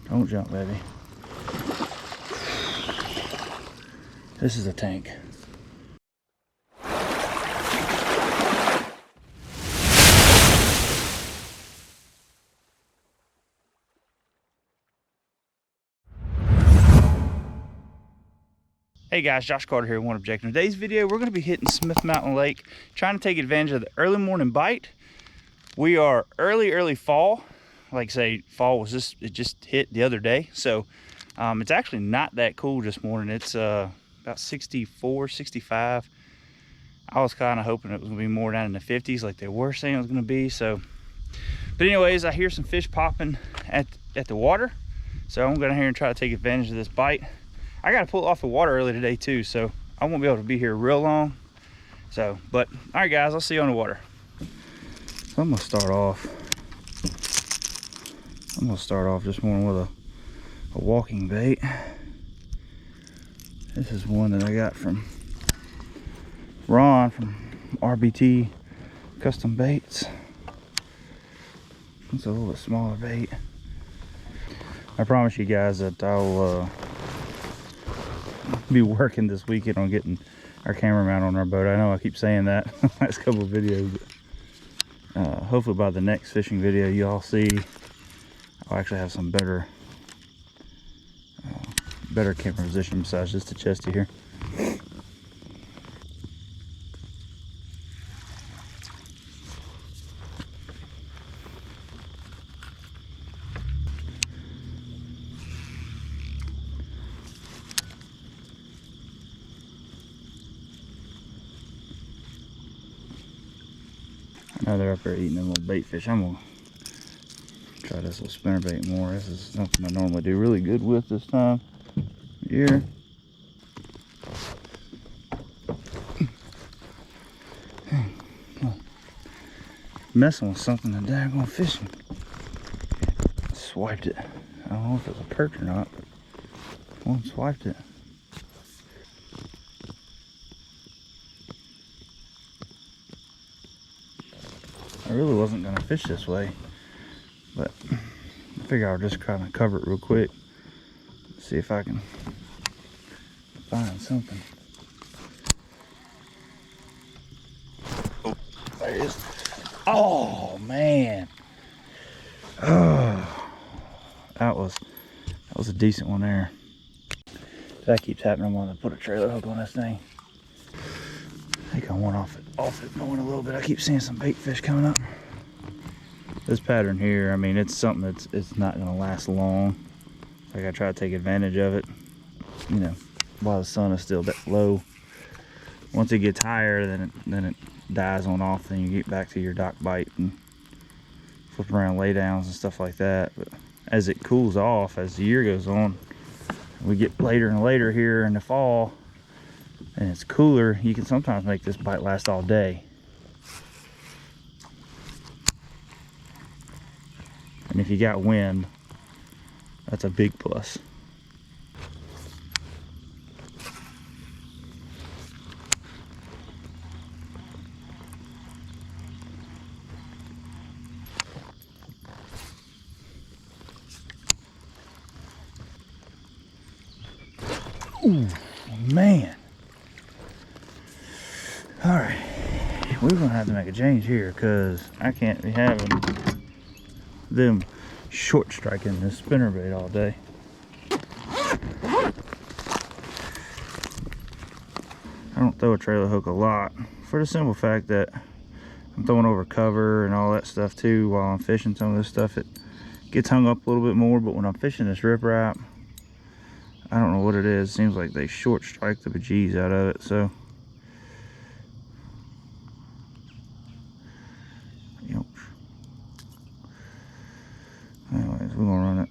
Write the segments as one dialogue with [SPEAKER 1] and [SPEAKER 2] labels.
[SPEAKER 1] Don't jump, baby. This is a tank. Hey guys, Josh Carter here, One Objective. In today's video, we're going to be hitting Smith Mountain Lake, trying to take advantage of the early morning bite. We are early fall. Like I say, fall was it just hit the other day. So it's actually not that cool this morning. It's about 64, 65. I was kind of hoping it was going to be more down in the 50s like they were saying it was going to be. So, but anyways, I hear some fish popping at the water. So I'm going to here and try to take advantage of this bite. I got to pull it off the water early today too, so I won't be able to be here real long. So, but all right guys, I'll see you on the water. So I'm gonna start off this morning with a walking bait. This is one that I got from Ron from RBT Custom Baits. It's a little bit smaller bait. I promise you guys that I'll be working this weekend on getting our camera mount on our boat. I know I keep saying that last couple of videos, but hopefully by the next fishing video y'all see I'll actually have some better camera position besides just the chesty here. Now they're up there eating them little bait fish. I'm gonna try this little spinnerbait more. This is something I normally do really good with this time of year. Messing with something and daggone fishing. Swiped it. I don't know if it was a perch or not, but one swiped it. I really wasn't going to fish this way, but I figure I'll just kind of cover it real quick, see if I can find something. Oh, there it is. Oh man, oh, that was a decent one there. If that keeps happening, I'm going to put a trailer hook on this thing. I think I want off it going a little bit. I keep seeing some bait fish coming up. This pattern here, I mean, it's something it's not going to last long. Like I try to take advantage of it, you know, while the sun is still that low. Once it gets higher, then it dies on off. Then you get back to your dock bite and flip around laydowns and stuff like that. But as it cools off, as the year goes on, we get later and later here in the fall, and it's cooler, you can sometimes make this bite last all day. And if you got wind, that's a big plus. Ooh, man. All right, we're gonna have to make a change here because I can't be having them short striking this spinnerbait all day. I don't throw a trailer hook a lot for the simple fact that I'm throwing over cover and all that stuff too while I'm fishing. Some of this stuff, it gets hung up a little bit more, but when I'm fishing this riprap, I don't know what it is. It seems like they short strike the bejeez out of it. So anyways, we're gonna run it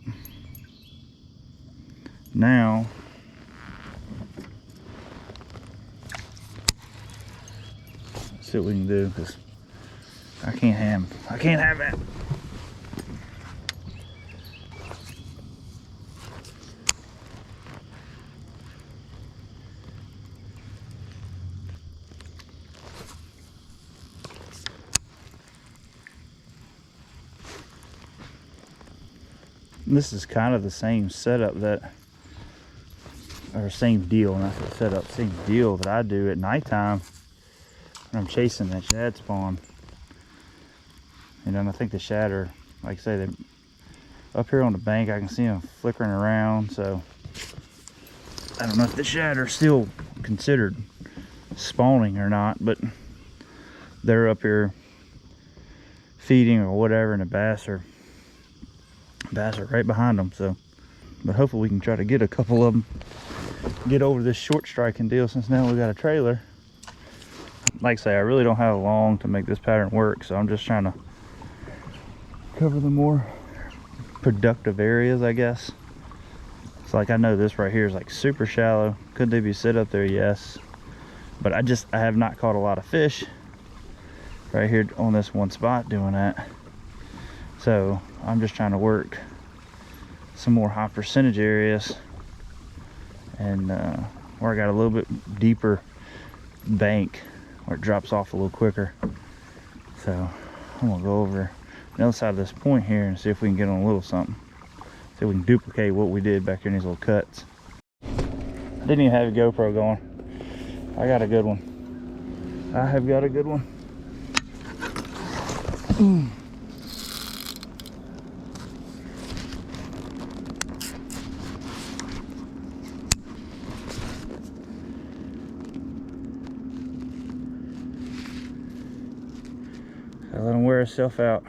[SPEAKER 1] now. Let's see what we can do, because I can't have that. This is kind of the same setup that, or same deal, not the setup, same deal that I do at nighttime when I'm chasing that shad spawn. And then I think the shad are, like I say, they're up here on the bank. I can see them flickering around, so I don't know if the shad are still considered spawning or not, but they're up here feeding or whatever, and the bass are right behind them. So, but hopefully we can try to get a couple of them, get over this short striking deal, since now we got a trailer. Like I say, I really don't have long to make this pattern work, so I'm just trying to cover the more productive areas, I guess. It's like, I know this right here is like super shallow. Could they be sit up there? Yes, but I have not caught a lot of fish right here on this one spot doing that. So I'm just trying to work some more high percentage areas, and where I got a little bit deeper bank where it drops off a little quicker. So I'm gonna go over the other side of this point here and see if we can get on a little something. See if we can duplicate what we did back here in these little cuts. I didn't even have a GoPro going. I got a good one. I have got a good one. Gotta let him wear himself out.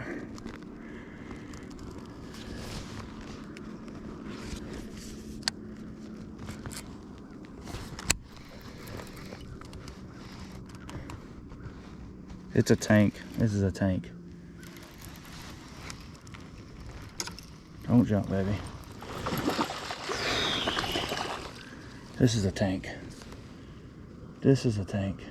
[SPEAKER 1] It's a tank. This is a tank. Don't jump, baby. This is a tank. This is a tank.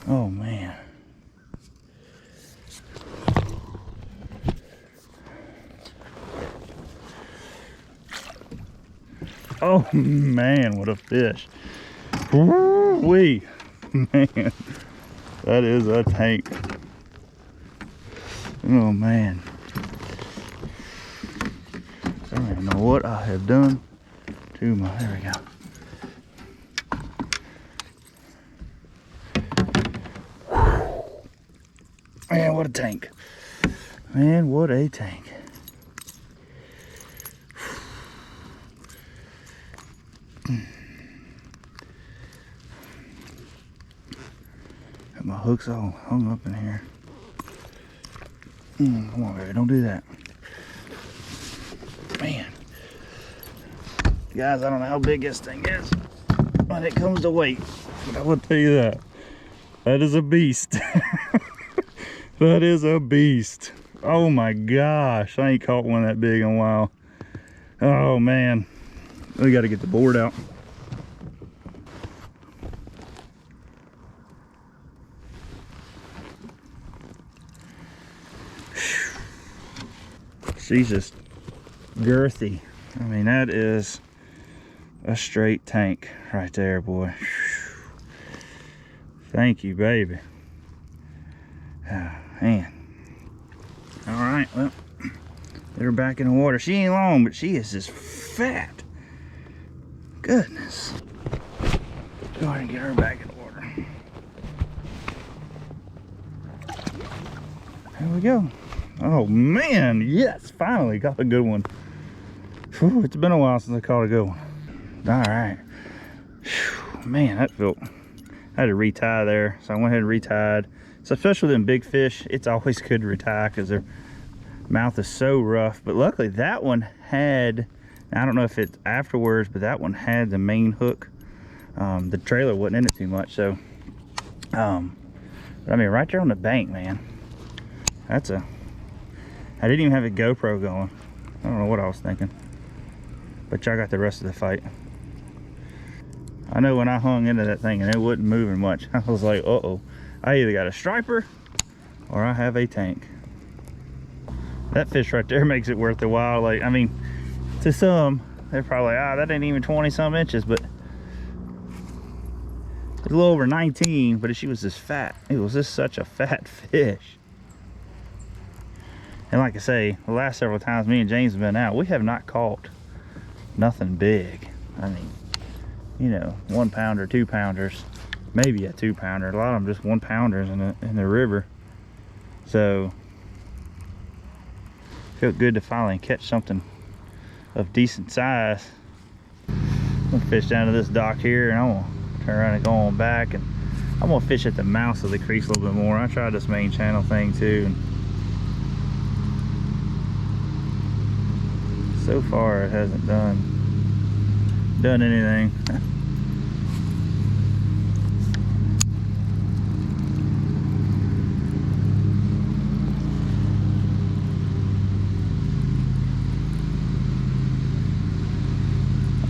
[SPEAKER 1] Oh man. Oh man, what a fish. Woo-wee. Man, that is a tank. Oh man. I don't even know what I have done to my, there we go. Man, what a tank. Man, what a tank. Got my hooks all hung up in here. Come on, baby, don't do that. Man. Guys, I don't know how big this thing is when it comes to weight, but I will tell you that. That is a beast. That is a beast. Oh my gosh, I ain't caught one that big in a while. Oh man, we got to get the board out. She's just girthy. I mean, that is a straight tank right there, boy. Thank you, baby. Oh, man. All right, well, they're back in the water. She ain't long, but she is just fat. Goodness. Go ahead and get her back in the water. There we go. Oh man, yes, finally got a good one. Whew, it's been a while since I caught a good one. All right. Whew, man, that felt, I had to retie there, so I went ahead and retied. So especially with them big fish, it's always good to retie because their mouth is so rough. But luckily that one had, I don't know if it's afterwards, but that one had the main hook. The trailer wasn't in it too much, so but I mean, right there on the bank, man, that's a, I didn't even have a GoPro going. I don't know what I was thinking, but y'all got the rest of the fight. I know when I hung into that thing and it wasn't moving much, I was like, uh-oh, I either got a striper or I have a tank. That fish right there makes it worth the while. Like, I mean, to some, they're probably like, ah, that ain't even 20 some inches, but was a little over 19, but she was just fat. It was just such a fat fish. And like I say, the last several times me and James have been out, we have not caught nothing big. I mean, you know, 1 pounder, 2 pounders, maybe a 2 pounder. A lot of them just 1 pounders in the river. So felt good to finally catch something of decent size. I'm gonna fish down to this dock here, and I'm gonna turn around and go on back, and I'm gonna fish at the mouth of the creek a little bit more. I tried this main channel thing too, and so far it hasn't done anything.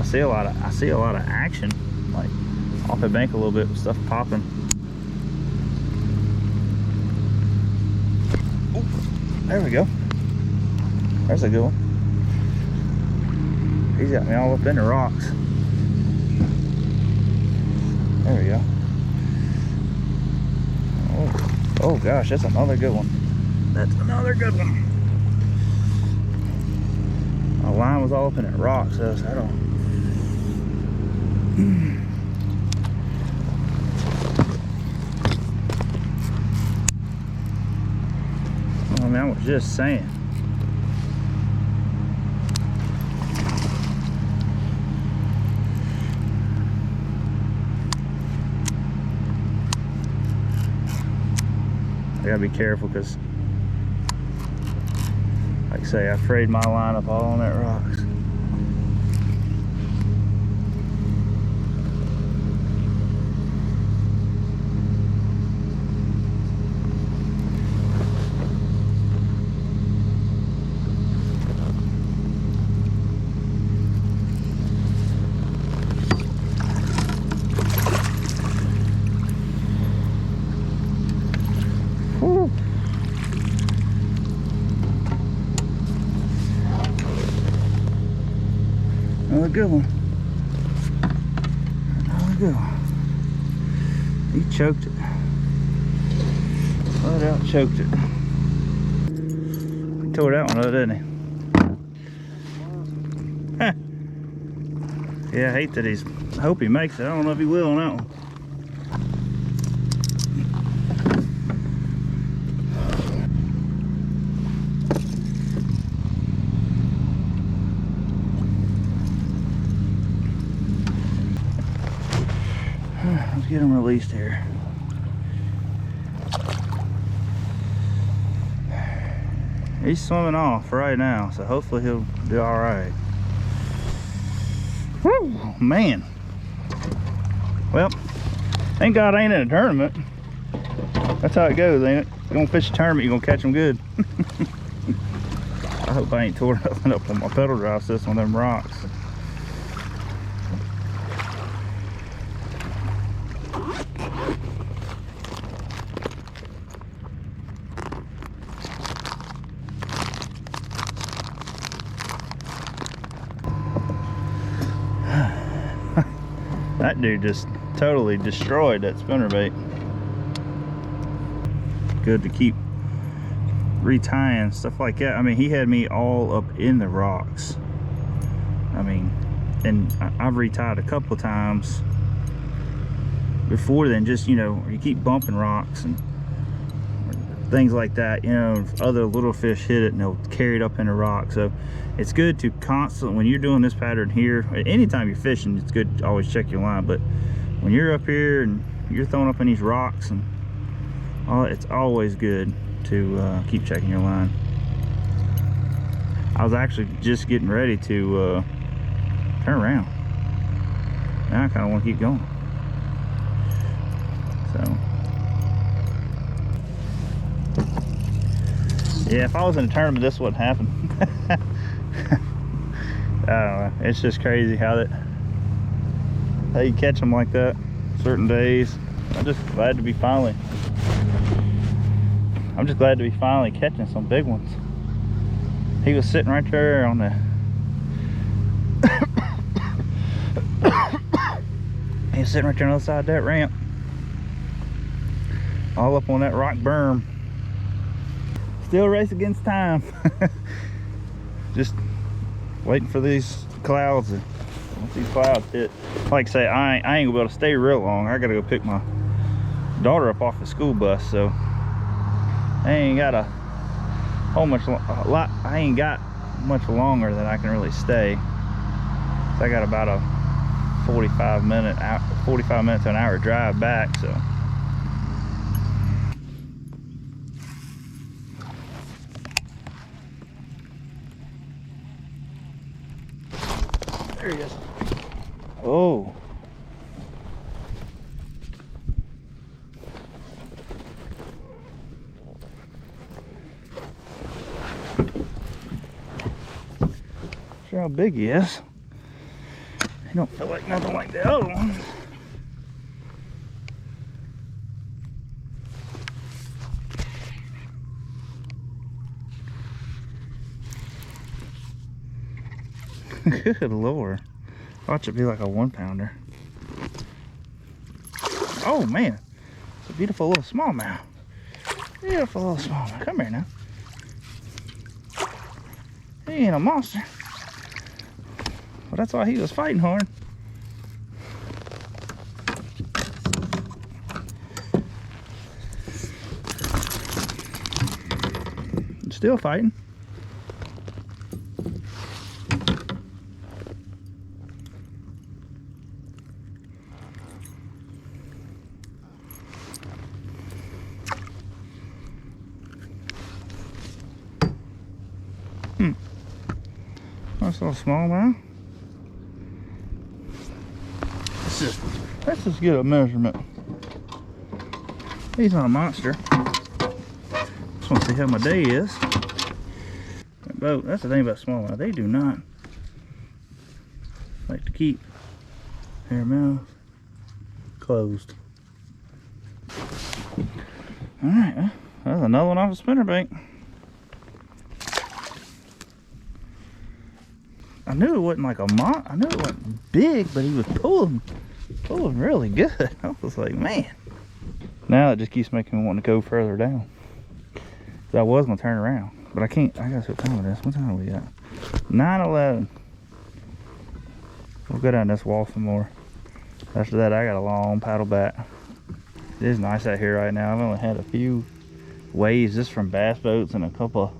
[SPEAKER 1] I see a lot of action, like off the bank a little bit with stuff popping. Ooh, there we go. There's a good one. He's got me all up in the rocks. There we go. Oh gosh, that's another good one. That's another good one. My line was all up in the rocks, so I don't. I mean, I was just saying. I gotta be careful because, like I say, I frayed my line up all on that rocks. Another good one. Another good one. He choked it. Flat out choked it. He tore that one up, didn't he? Huh. Yeah, I hate that he's. I hope he makes it. I don't know if he will on that one. Let's get him released here. He's swimming off right now, so hopefully he'll do all right. Woo, man. Well, thank God I ain't in a tournament. That's how it goes, ain't it? You're gonna fish a tournament, you're gonna catch them good. I hope I ain't tore nothing up on my pedal drive system on them rocks. That dude just totally destroyed that spinnerbait. Good to keep retying stuff like that. I mean, he had me all up in the rocks. I mean, and I've retied a couple of times before then, just, you know, you keep bumping rocks and things like that, you know, other little fish hit it and they'll carry it up in the rock. So it's good to constantly, when you're doing this pattern here, anytime you're fishing, it's good to always check your line. But when you're up here and you're throwing up in these rocks and all, it's always good to keep checking your line. I was actually just getting ready to turn around. Now I kind of want to keep going. So yeah, if I was in a tournament, this wouldn't happen. I don't know. It's just crazy how you catch them like that certain days. I'm just glad to be finally catching some big ones. He was sitting right there on the he was sitting right there on the other side of that ramp. all up on that rock berm. Still race against time. Just waiting for these clouds. And once these clouds hit, like I say, I ain't gonna be able to stay real long. I gotta go pick my daughter up off the school bus, so I ain't got a lot. I ain't got much longer than I can really stay. So I got about a 45 minute to an hour drive back. So there he is. Oh. Sure how big he is. He don't feel like nothing like the other one. Good Lord. Watch it be like a 1-pounder. Oh man, it's a beautiful little smallmouth. Beautiful little smallmouth. Come here now. He ain't a monster. Well, that's why he was fighting hard. Still fighting. Nice little smallmouth. Let's just get a measurement. He's not a monster. Just want to see how my day is. That boat, that's the thing about smallmouth. They do not like to keep their mouth closed. Alright, well, that's another one off a spinnerbait. I knew it wasn't like I knew it wasn't big, but he was pulling really good. I was like, man. Now it just keeps making me want to go further down. So I was gonna turn around, but I can't. I gotta see what time it is. What time are we at? 9:11. We'll go down this wall some more. After that, I got a long paddle back. It is nice out here right now. I've only had a few waves just from bass boats and a couple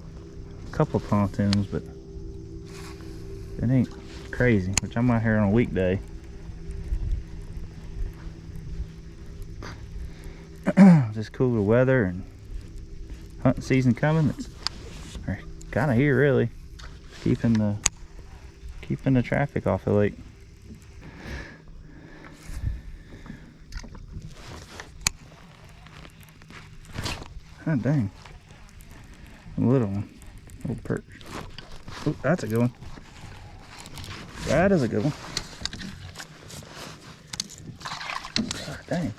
[SPEAKER 1] pontoons, but it ain't crazy, which I'm out here on a weekday. Just cooler weather and hunting season coming. It's kind of here really. Keeping the traffic off the lake. God dang. A little one. Little perch. Oh, that's a good one. That is a good one. God dang.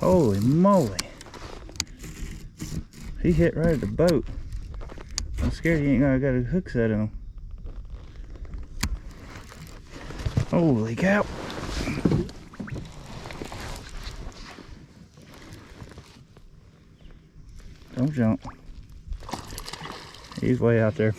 [SPEAKER 1] Holy moly. He hit right at the boat. I'm scared he ain't gonna got a hook set in him. Holy cow. Don't jump. He's way out there.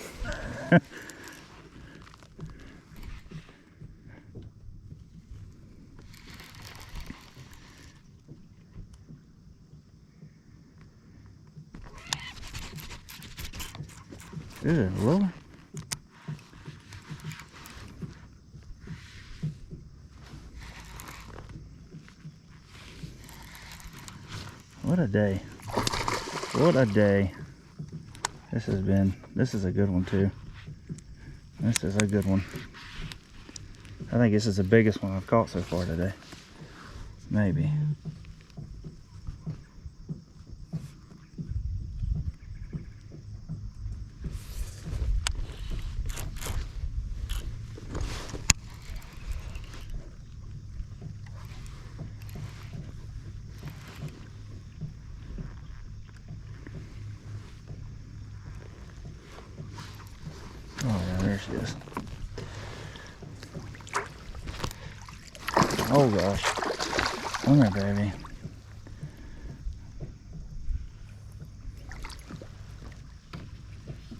[SPEAKER 1] Good Lord. What a day. What a day. This is a good one too. This is a good one. I think this is the biggest one I've caught so far today. Maybe. Oh yeah, there she is. Oh gosh. Come here, baby.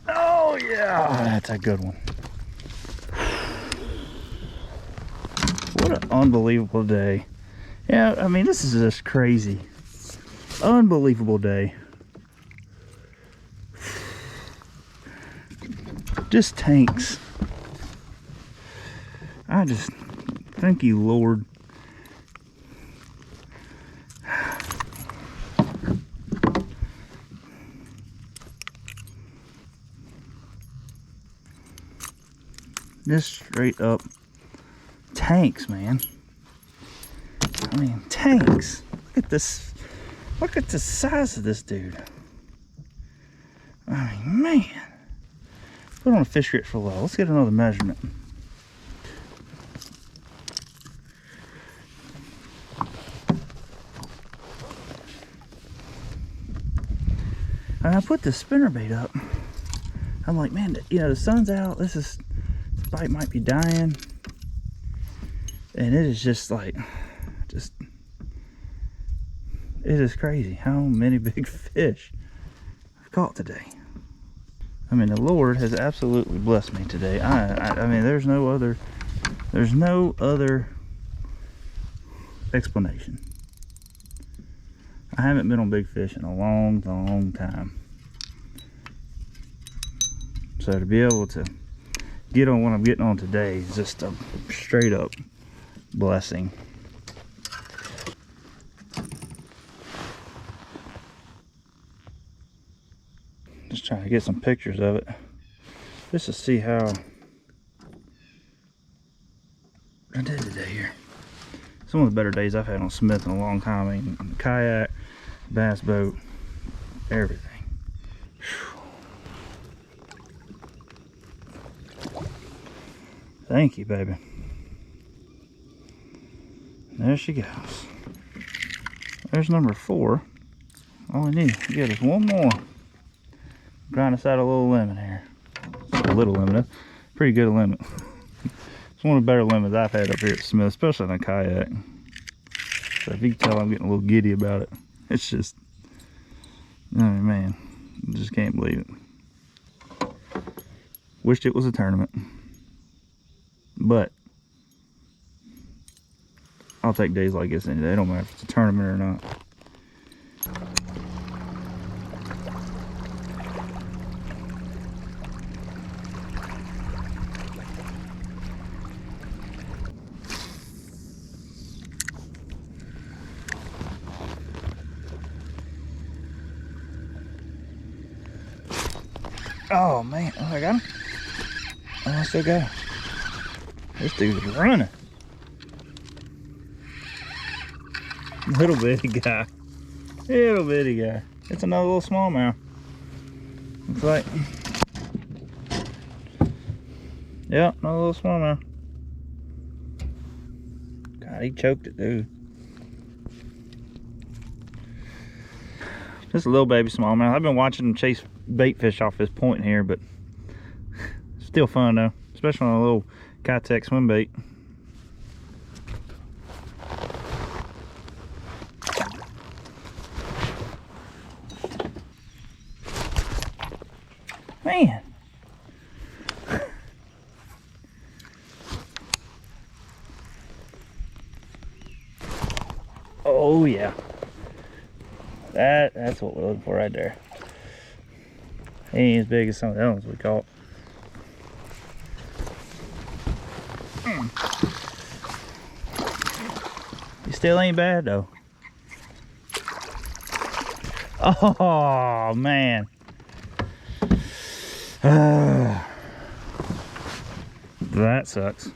[SPEAKER 1] Oh yeah, that's a good one. What an unbelievable day. Yeah, I mean, this is just crazy. Unbelievable day. Just tanks. I just thank you, Lord. Just straight up tanks, man. I mean, tanks. Look at this. Look at the size of this dude. I mean, man. Put on a fish grit for low. Let's get another measurement. And I put the spinnerbait up. I'm like, man, you know, the sun's out. This bite might be dying. And it is just like, it is crazy how many big fish I've caught today. I mean, the Lord has absolutely blessed me today. I mean, there's no other explanation. I haven't been on big fish in a long, long time. So to be able to get on what I'm getting on today is just a straight up blessing. Just trying to get some pictures of it, just to see how I did today here. Some of the better days I've had on Smith in a long time. I mean, on the kayak, bass boat, everything. Thank you, baby. There she goes. There's number 4. All we need to get is one more. Grind us out a little lemon here. A little lemon, that's pretty good lemon. It's one of the better lemons I've had up here at Smith, especially on a kayak. So if you can tell, I'm getting a little giddy about it. It's just, oh man, I just can't believe it. Wished it was a tournament, but I'll take days like this any day. It don't matter if it's a tournament or not. Oh man, oh, I got him. Oh, I still got him. This dude's running. Little bitty guy. Little bitty guy. It's another little smallmouth. Looks like. Yep, another little smallmouth. God, he choked it, dude. Just a little baby smallmouth. I've been watching him chase bait fish off this point here, but still fun though, especially on a little Kitech swim bait. Man. Oh yeah. That's what we're looking for right there. He ain't as big as some of the other ones we caught. He still ain't bad though. Oh man. That sucks.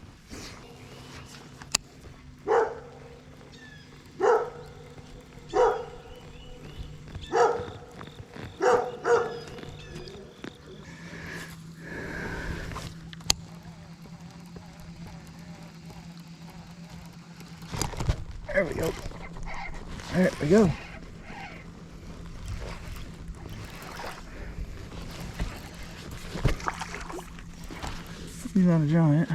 [SPEAKER 1] There we go. There we go. He's not a giant.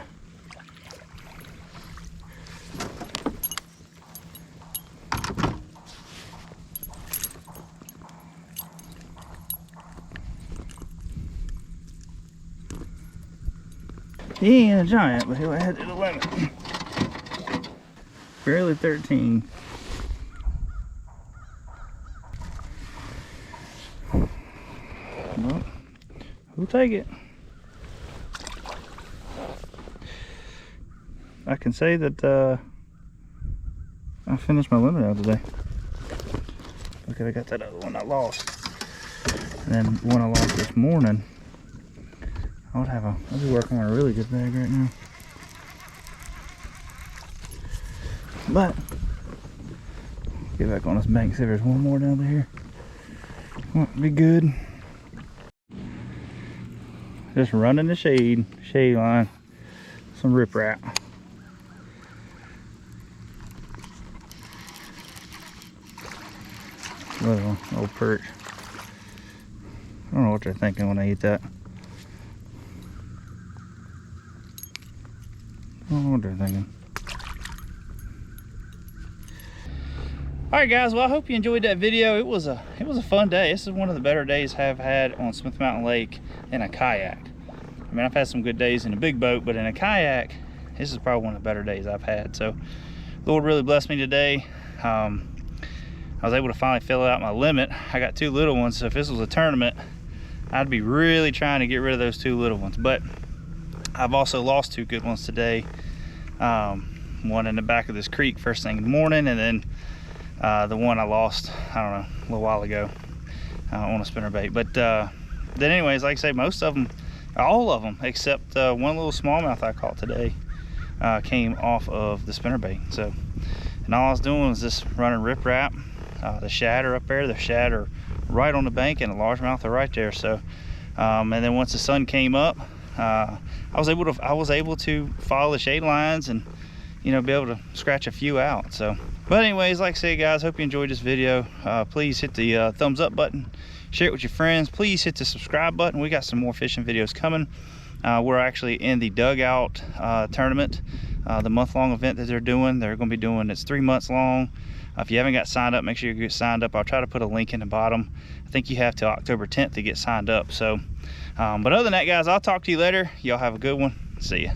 [SPEAKER 1] He ain't a giant, but he'll head to the limit. Barely 13. Well, we'll take it. I can say that I finished my limit out today. Okay, I got that other one I lost. And then one I lost this morning. I'll be working on a really good bag right now. But get back on this bank, see if there's one more down there. Won't be good. Just running the shade line. Some riprap. Little old perch. I don't know what they're thinking when they eat that. I don't know what they're thinking. Alright guys, well I hope you enjoyed that video. It was a fun day. This is one of the better days I've had on Smith Mountain Lake in a kayak. I mean, I've had some good days in a big boat, but in a kayak, this is probably one of the better days I've had. So the Lord really blessed me today. I was able to finally fill out my limit. I got 2 little ones, so if this was a tournament, I'd be really trying to get rid of those 2 little ones. But I've also lost 2 good ones today. One in the back of this creek first thing in the morning, and then the one I lost, I don't know, a little while ago on a spinnerbait. But then anyways, like I say, most of them, all of them, except one little smallmouth I caught today came off of the spinnerbait. So, and all I was doing was just running riprap. The shad are up there, the shad are right on the bank, and the largemouth are right there. So, and then once the sun came up, I was able to follow the shade lines and, you know, be able to scratch a few out. So, but anyways, like I say guys, hope you enjoyed this video. Please hit the thumbs up button, share it with your friends. Please hit the subscribe button. We got some more fishing videos coming. We're actually in the dugout tournament, the month-long event that they're doing. They're going to be doing, it's 3 months long. If you haven't got signed up, make sure you get signed up. I'll try to put a link in the bottom. I think you have till October 10th to get signed up. So, but other than that guys, I'll talk to you later. Y'all have a good one. See ya.